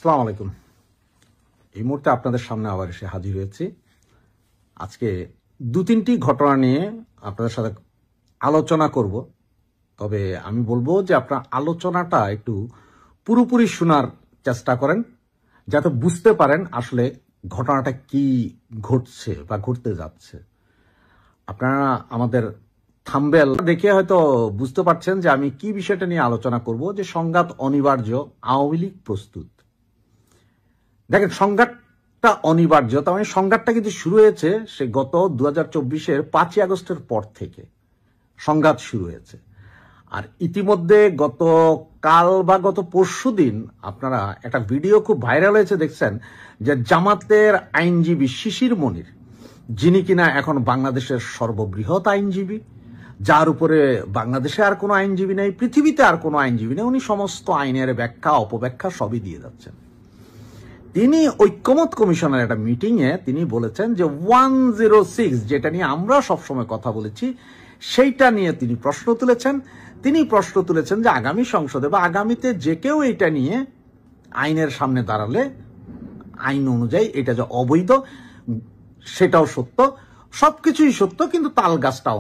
আসসালামু আলাইকুম। এই মুহূর্তে আপনাদের সামনে আবার এসে হাজির হয়েছি। আজকে দু তিনটি ঘটনা নিয়ে আপনাদের সাথে আলোচনা করব। তবে আমি বলবো যে আপনার আলোচনাটা একটু পুরোপুরি শোনার চেষ্টা করেন, যাতে বুঝতে পারেন আসলে ঘটনাটা কি ঘটছে বা ঘটতে যাচ্ছে। আপনারা আমাদের থাম্বনেল দেখে হয়তো বুঝতে পারছেন যে আমি কি বিষয়টা নিয়ে আলোচনা করব, যে সংঘাত অনিবার্য, আওয়ামী লীগ প্রস্তুত। দেখেন, সংঘাতটা অনিবার্য, তার মানে সংঘাতটা কিন্তু শুরু হয়েছে সে গত 2024-এর 5ই আগস্টের পর থেকে সংঘাত শুরু হয়েছে। আর ইতিমধ্যে গত কাল বা গত পরশুদিন আপনারা একটা ভিডিও খুব ভাইরাল হয়েছে, দেখছেন যে জামাতের আইনজীবী শিশির মনির, যিনি কিনা এখন বাংলাদেশের সর্ববৃহৎ আইনজীবী, যার উপরে বাংলাদেশে আর কোনো আইনজীবী নেই, পৃথিবীতে আর কোনো আইনজীবী নেই, উনি সমস্ত আইনের ব্যাখ্যা অপব্যাখ্যা সবই দিয়ে যাচ্ছেন। তিনি ঐক্যমত কমিশনের একটা মিটিংয়ে তিনি বলেছেন যে 106, যেটা নিয়ে আমরা সবসময় কথা বলেছি, সেইটা নিয়ে তিনি প্রশ্ন তুলেছেন যে আগামী সংসদে বা আগামীতে যে কেউ এটা নিয়ে আইনের সামনে দাঁড়ালে আইন অনুযায়ী এটা যে অবৈধ, সেটাও সত্য, সবকিছুই সত্য, কিন্তু তাল গাছটা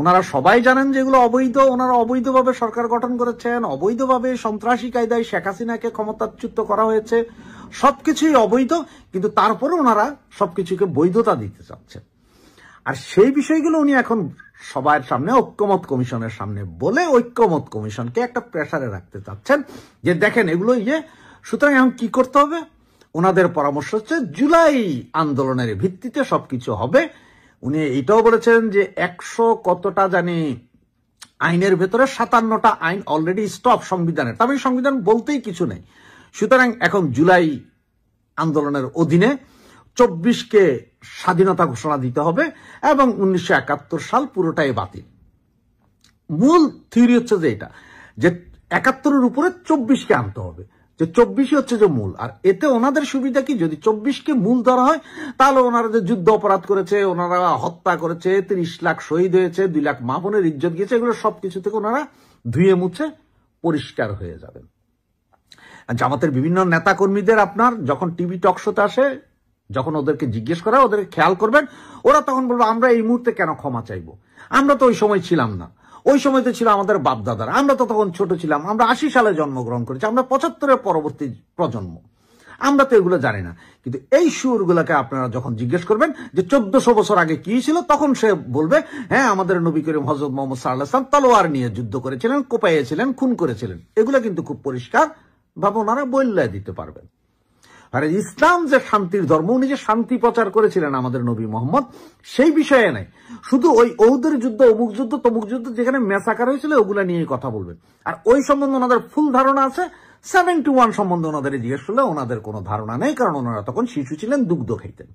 ওনারা সবাই জানেন যে এগুলো অবৈধ। ওনারা অবৈধভাবে সরকার গঠন করেছেন, অবৈধভাবে সন্ত্রাসী কায়দায় শেখ হাসিনাকে ক্ষমতাচ্যুত করা হয়েছে, সবকিছুই অবৈধ, কিন্তু তারপরে ওনারা সবকিছুকে বৈধতা দিতে চাচ্ছেন। আর সেই বিষয়গুলো উনি এখন সবার সামনে, ঐক্যমত কমিশনের সামনে বলে ঐক্যমত কমিশনকে একটা প্রেসারে রাখতে চাচ্ছেন যে দেখেন এগুলো সুতরাং এখন কি করতে হবে। ওনাদের পরামর্শ হচ্ছে জুলাই আন্দোলনের ভিত্তিতে সবকিছু হবে। উনি এটাও বলেছেন যে 100 কতটা জানি আইনের ভেতরে 57টা আইন অলরেডি স্টপ সংবিধানের, তবে সংবিধান বলতেই কিছু নেই। সুতরাং এখন জুলাই আন্দোলনের অধীনে 24কে স্বাধীনতা ঘোষণা দিতে হবে এবং 1971 সাল পুরোটাই বাতিল। মূল থিওরি হচ্ছে যে এটা, যে 71-এর উপরে 24কে আনতে হবে, যে 24ই হচ্ছে যে মূল। আর এতে ওনাদের সুবিধা কি, যদি 24কে মূল ধরা হয় তাহলে ওনারা যে যুদ্ধ অপরাধ করেছে, ওনারা হত্যা করেছে, 30 লাখ শহীদ হয়েছে, 2 লাখ মা বোনের ইজ্জত গিয়েছে, এগুলো সবকিছু থেকে ওনারা ধুয়ে মুছে পরিষ্কার হয়ে যাবেন। জামাতের বিভিন্ন নেতা কর্মীদের আপনার যখন টিভি টক শোতে আসে, যখন ওদেরকে জিজ্ঞেস করা, ওদেরকে খেয়াল করবেন, ওরা তখন বলবো আমরা এই মুহূর্তে কেন ক্ষমা চাইবো, আমরা তো ওই সময় ছিলাম না, ওই সময়তে ছিল আমাদের বাপ দাদারা, আমরা তো তখন ছোট ছিলাম, আমরা 80 সালে জন্মগ্রহণ করেছি, আমরা 75-এর পরবর্তী প্রজন্ম, আমরা তো এগুলো জানি না। কিন্তু এই সুরগুলোকে আপনারা যখন জিজ্ঞেস করবেন যে 1400 বছর আগে কি ছিল, তখন সে বলবে হ্যাঁ আমাদের নবী করিম হযরত মুহাম্মদ সাল্লাল্লাহু আলাইহি ওয়াসাল্লাম তলোয়ার নিয়ে যুদ্ধ করেছিলেন, কোপাইয়েছিলেন, খুন করেছিলেন। এগুলো কিন্তু খুব পরিষ্কার ভাবে ওনারা বললে দিতে পারবেন। আর ইসলাম যে শান্তির ধর্ম, উনি যে শান্তি প্রচার করেছিলেন আমাদের নবী মোহাম্মদ, সেই বিষয়ে নাই, শুধু ওই ওহুদের যুদ্ধ, অমুক যুদ্ধ, তমুক যুদ্ধ, যেখানে ম্যাসাকার হয়েছিল ওগুলা নিয়ে কথা বলবেন। আর ওই সম্বন্ধে ওনাদের ফুল ধারণা আছে। 71 সম্বন্ধে ওনাদের জিজ্ঞেস করলে ওনাদের কোনো ধারণা নেই, কারণ ওনারা তখন শিশু ছিলেন, দুগ্ধ খাইতেন।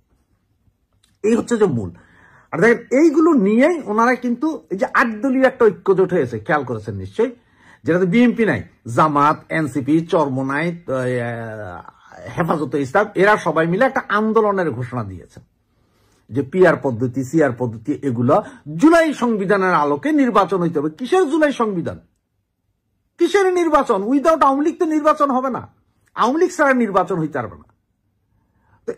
এই হচ্ছে যে মূল। আর দেখেন এইগুলো নিয়েই ওনারা কিন্তু এই যে 8 দলীয় একটা ঐক্যজোট হয়েছে, খেয়াল করেছেন নিশ্চয়ই, যেটাতে বিএনপি নাই, জামাত, এনসিপি, চরমোনাই, হেফাজতে ইসলাম, এরা সবাই মিলে একটা আন্দোলনের ঘোষণা দিয়েছে যে পিআর পদ্ধতি, সিআর পদ্ধতি, এগুলো জুলাই সংবিধানের আলোকে নির্বাচন হইতে হবে। কিসের জুলাই সংবিধান, কিসের নির্বাচন? উইদাউট আওয়ামী লীগ তো নির্বাচন হবে না, আওয়ামী লীগ ছাড়া নির্বাচন হইতে পারবে না। তো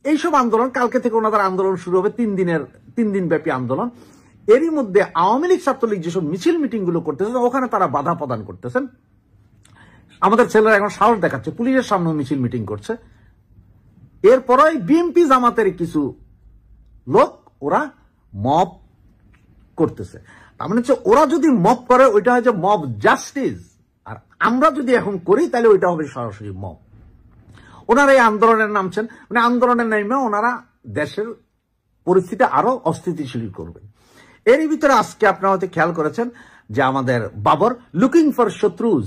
এইসব আন্দোলন, কালকে থেকে ওনাদের আন্দোলন শুরু হবে, 3 দিন ব্যাপী আন্দোলন। এরই মধ্যে আওয়ামী লীগ ছাত্রলীগ যেসব মিছিল মিটিং গুলো করতেছে, ওখানে তারা বাধা প্রদান করতেছেন। আমাদের ছেলেরা এখন সাহস দেখাচ্ছে, পুলিশের সামনে মিছিল মিটিং করছে। এরপরে বিএনপি জামাতের কিছু লোক ওরা মব করতেছে। তার মানে হচ্ছে ওরা যদি মব করে ওইটা হয় যে মব জাস্টিস, আর আমরা যদি এখন করি তাহলে ওইটা হবে সরাসরি মব। ওনারা এই আন্দোলনের নামছেন, মানে আন্দোলনের নামে ওনারা দেশের পরিস্থিতি আরো অস্থিতিশীল করবেন। এরই ভিতরে আজকে আপনারা হয়তো খেয়াল করেছেন যে আমাদের বাবর লুকিং ফর শত্রুজ,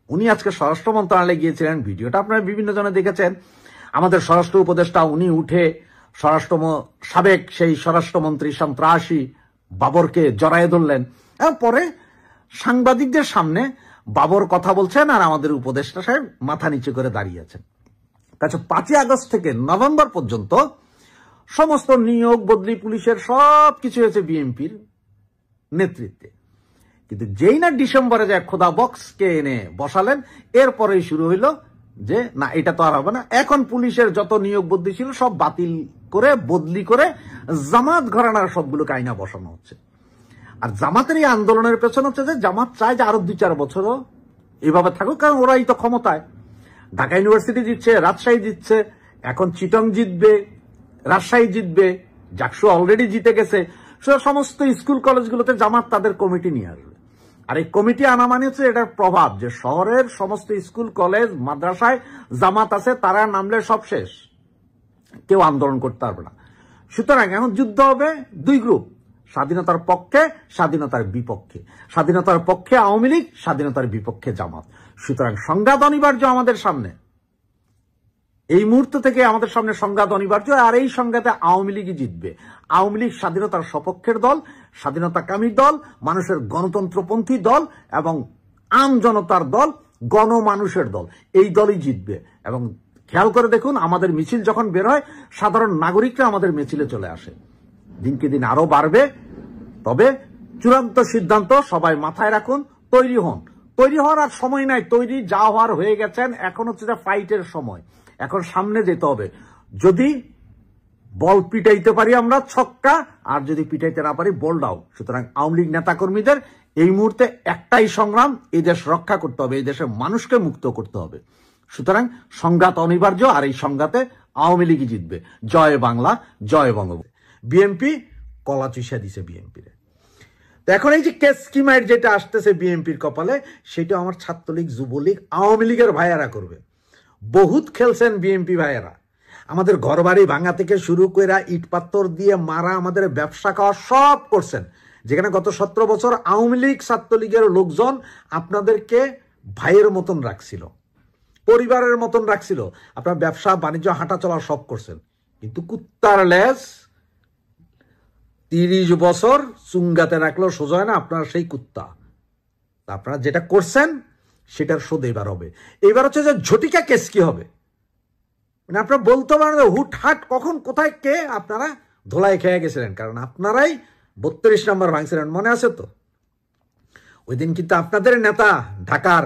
উনি আজকে স্বরাষ্ট্র মন্ত্রণালয়ে গিয়েছিলেন, ভিডিওটা আপনারা বিভিন্ন জনে দেখেছেন। আমাদের স্বরাষ্ট্র উপদেষ্টা উনি উঠে সাবেক সেই স্বরাষ্ট্রমন্ত্রী সন্ত্রাসী বাবরকে জড়ায়ে ধরলেন, এবং পরে সাংবাদিকদের সামনে বাবর কথা বলছেন আর আমাদের উপদেষ্টা সাহেব মাথা নিচু করে দাঁড়িয়ে আছেন। আচ্ছা, 5ই আগস্ট থেকে নভেম্বর পর্যন্ত সমস্ত নিয়োগ বদলি পুলিশের সবকিছু হয়েছে বিএনপির নেতৃত্বে। কিন্তু যেই না ডিসেম্বরে যায় খোদা বক্সকে এনে বসালেন, এরপরেই শুরু হইল যে না এটা তো আর হবে না। এখন পুলিশের যত নিয়োগ বদলি ছিল সব বাতিল করে বদলি করে জামাত ঘরানার সবগুলোকে আইনা বসানো হচ্ছে। আর জামাতের এই আন্দোলনের পেছনে হচ্ছে যে জামাত চায় যে আরো 2-4 বছরও এইভাবে থাকুক, কারণ ওরাই তো ক্ষমতায়। ঢাকা ইউনিভার্সিটি জিতছে, রাজশাহী জিতছে, এখন চিটং জিতবে, রাজশাহী জিতবে, জাকসু অলরেডি জিতে গেছে। সমস্ত স্কুল কলেজগুলোতে জামাত তাদের কমিটি নিয়ে আসবে। আর এই কমিটি আনা মানে হচ্ছে এটার প্রভাব যে শহরের সমস্ত স্কুল কলেজ মাদ্রাসায় জামাত আছে, তারা নামলে সব শেষ, কেউ আন্দোলন করতে পারবে না। সুতরাং এখন যুদ্ধ হবে 2 গ্রুপ, স্বাধীনতার পক্ষে, স্বাধীনতার বিপক্ষে। স্বাধীনতার পক্ষে আওয়ামী লীগ, স্বাধীনতার বিপক্ষে জামাত। সুতরাং সংঘাত অনিবার্য আমাদের সামনে, এই মুহূর্ত থেকে আমাদের সামনে সংঘাত অনিবার্য। আর এই সংঘাতে আওয়ামী লীগই জিতবে। আওয়ামী লীগ স্বাধীনতার সপক্ষের দল, স্বাধীনতাকামী দল, মানুষের গণতন্ত্রপন্থী দল এবং আম জনতার দল, গণমানুষের দল, এই দলই জিতবে। এবং খেয়াল করে দেখুন, আমাদের মিছিল যখন বের হয় সাধারণ নাগরিকরা আমাদের মিছিলে চলে আসে। দিনকে দিন আরো বাড়বে। তবে চূড়ান্ত সিদ্ধান্ত সবাই মাথায় রাখুন, তৈরি হন। তৈরি হওয়ার আর সময় নাই, তৈরি যা হওয়ার হয়ে গেছেন। এখন হচ্ছে যে ফাইটের সময়, এখন সামনে যেতে হবে। যদি বল পিটাইতে পারি আমরা ছক্কা, আর যদি পিটাইতে না পারি বল দাও। সুতরাং আওয়ামী লীগ নেতাকর্মীদের এই মুহূর্তে একটাই সংগ্রাম, এই দেশ রক্ষা করতে হবে, এই দেশের মানুষকে মুক্ত করতে হবে। সুতরাং সংঘাত অনিবার্য, আর এই সংঘাতে আওয়ামী লীগই জিতবে। জয় বাংলা, জয় বঙ্গবন্ধু। বিএনপি কলা চুষা দিছে বিএনপির। তো এখন এই যে কেস স্কিমাইট যেটা আসতেছে বিএনপির কপালে, সেটা আমার ছাত্রলীগ, যুবলীগ, আওয়ামী লীগের ভাইয়ারা করবে। বহুত খেলছেন বিএনপি ভাইয়েরা, আমাদের ঘরবাড়ি ভাঙা থেকে শুরু করে ইট পাথর দিয়ে মারা, আমাদের ব্যবসা খাওয়া সব করছেন। যেখানে গত 17 বছর আওয়ামী লীগ ছাত্রলীগের লোকজন আপনাদেরকে ভাইয়ের মতন রাখছিল, পরিবারের মতন রাখছিল, আপনার ব্যবসা বাণিজ্য হাঁটা চলা সব করছেন। কিন্তু কুত্তার লেজ 30 বছর চুঙ্গাতে রাখলেও সোজা হয় না, আপনারা সেই কুত্তা। আপনারা যেটা করছেন সেটার শোধ এবার হবে। এবার হচ্ছে যে ঝটিকা কেস কি হবে, মানে আপনারা বলতে পারেন হুটহাট কখন কোথায় কে আপনারা ধোলাই খেয়ে গেছিলেন। কারণ আপনারাই 32 নম্বর ভাঙছিলেন, মনে আছে তো? ওই দিন কিন্তু আপনাদের নেতা ঢাকার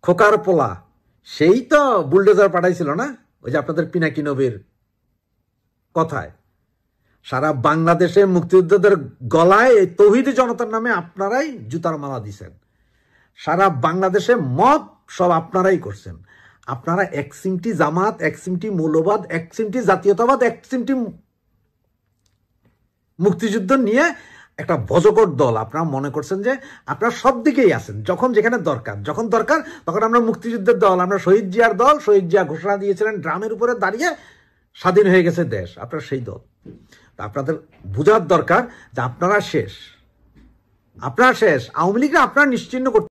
খোকার পোলা সেই তো বুলডোজার পাঠাইছিল না, ওই যে আপনাদের পিনাকি নবীর কথায়। সারা বাংলাদেশে মুক্তিযোদ্ধাদের গলায় এই তৌহিদি জনতার নামে আপনারাই জুতার মালা দিছেন। সারা বাংলাদেশে মব সব আপনারাই করছেন। আপনারা এক সিমটি জামাত, এক সিমটি মৌলবাদ, এক সিমটি জাতীয়তাবাদ, এক সিমটি মুক্তিযুদ্ধ নিয়ে একটা ভজকট দল আপনারা মনে করছেন যে আপনারা সব দিকেই আছেন। যখন যেখানে দরকার, যখন দরকার তখন আমরা মুক্তিযুদ্ধের দল, আমরা শহীদ জিয়ার দল। শহীদ জিয়া ঘোষণা দিয়েছিলেন ড্রামের উপরে দাঁড়িয়ে স্বাধীন হয়ে গেছে দেশ, আপনারা সেই দল। আপনাদের বোঝার দরকার যে আপনারা শেষ, আপনারা শেষ। আওয়ামী লীগরা আপনারা নিশ্চিহ্ন করতে